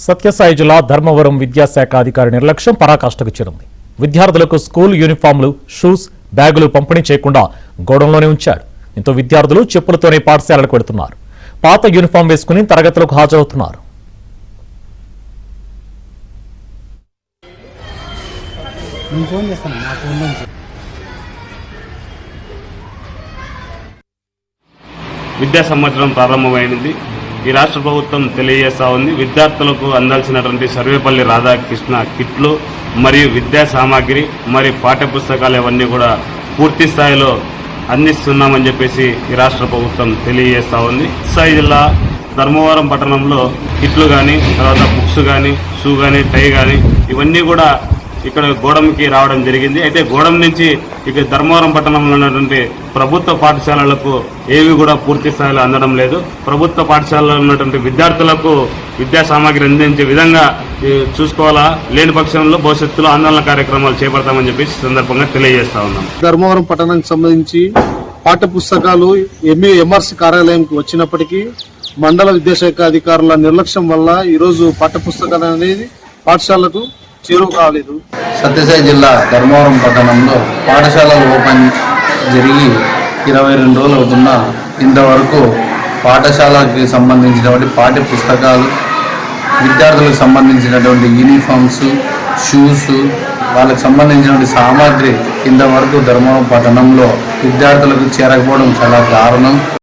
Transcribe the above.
సత్యసాయి జిల్లా ధర్మవరం విద్యాశాఖ అధికారి నిర్లక్ష్యం పరాకాష్ఠకు చేరింది. విద్యార్థులకు స్కూల్ యూనిఫామ్లు, షూస్, బ్యాగులు పంపిణీ చేయకుండా గోడంలోనే ఉంచారు. దీంతో విద్యార్థులు చెప్పులతోనే పాఠశాలకు వెళుతున్నారు. పాత యూనిఫామ్ వేసుకుని తరగతులకు హాజరవుతున్నారు. విద్యా సంవత్సరం ప్రారంభమైంది. ఈ రాష్ట్ర ప్రభుత్వం తెలియజేస్తా ఉంది, విద్యార్థులకు అందాల్సినటువంటి సర్వేపల్లి రాధాకృష్ణ కిట్లు మరియు విద్యా సామాగ్రి మరియు పాఠ్యపుస్తకాలు ఇవన్నీ కూడా పూర్తి స్థాయిలో అందిస్తున్నామని చెప్పేసి ఈ రాష్ట్ర ప్రభుత్వం తెలియజేస్తా ఉంది. సత్యసాయి జిల్లా ధర్మవరం పట్టణంలో కిట్లు కానీ, తర్వాత బుక్స్ కానీ, షూ కానీ, టై కానీ ఇవన్నీ కూడా ఇక్కడ గోడంకి రావడం జరిగింది. అయితే గోడం నుంచి ఇక ధర్మవరం పట్టణంలో ఉన్నటువంటి ప్రభుత్వ పాఠశాలలకు ఏవి కూడా పూర్తి స్థాయిలో అందడం లేదు. ప్రభుత్వ పాఠశాలలో ఉన్నటువంటి విద్యార్థులకు విద్యా సామాగ్రి అందించే విధంగా చూసుకోవాలా, లేని పక్షంలో భవిష్యత్తులో ఆందోళన కార్యక్రమాలు చేపడతామని చెప్పేసి సందర్భంగా తెలియజేస్తా ఉన్నాం. ధర్మవరం పట్టణానికి సంబంధించి పాఠ్య పుస్తకాలు ఎంఆర్సీ కార్యాలయంకి వచ్చినప్పటికీ మండల విద్యాశాఖ అధికారుల నిర్లక్ష్యం వల్ల ఈరోజు పాఠ్య పుస్తకాలు అనేది పాఠశాలకు చేరువ కాలేదు. సత్యసాయి జిల్లా ధర్మవరం పట్టణంలో పాఠశాలలు ఓపెన్ జరిగి 22 రోజులు అవుతున్నా ఇంతవరకు పాఠశాలకి సంబంధించినటువంటి పాఠ్య పుస్తకాలు, విద్యార్థులకు సంబంధించినటువంటి యూనిఫామ్స్, షూస్, వాళ్ళకి సంబంధించినటువంటి సామాగ్రి ఇంతవరకు ధర్మవరం పట్టణంలో విద్యార్థులకు చేరకపోవడం చాలా దారుణం.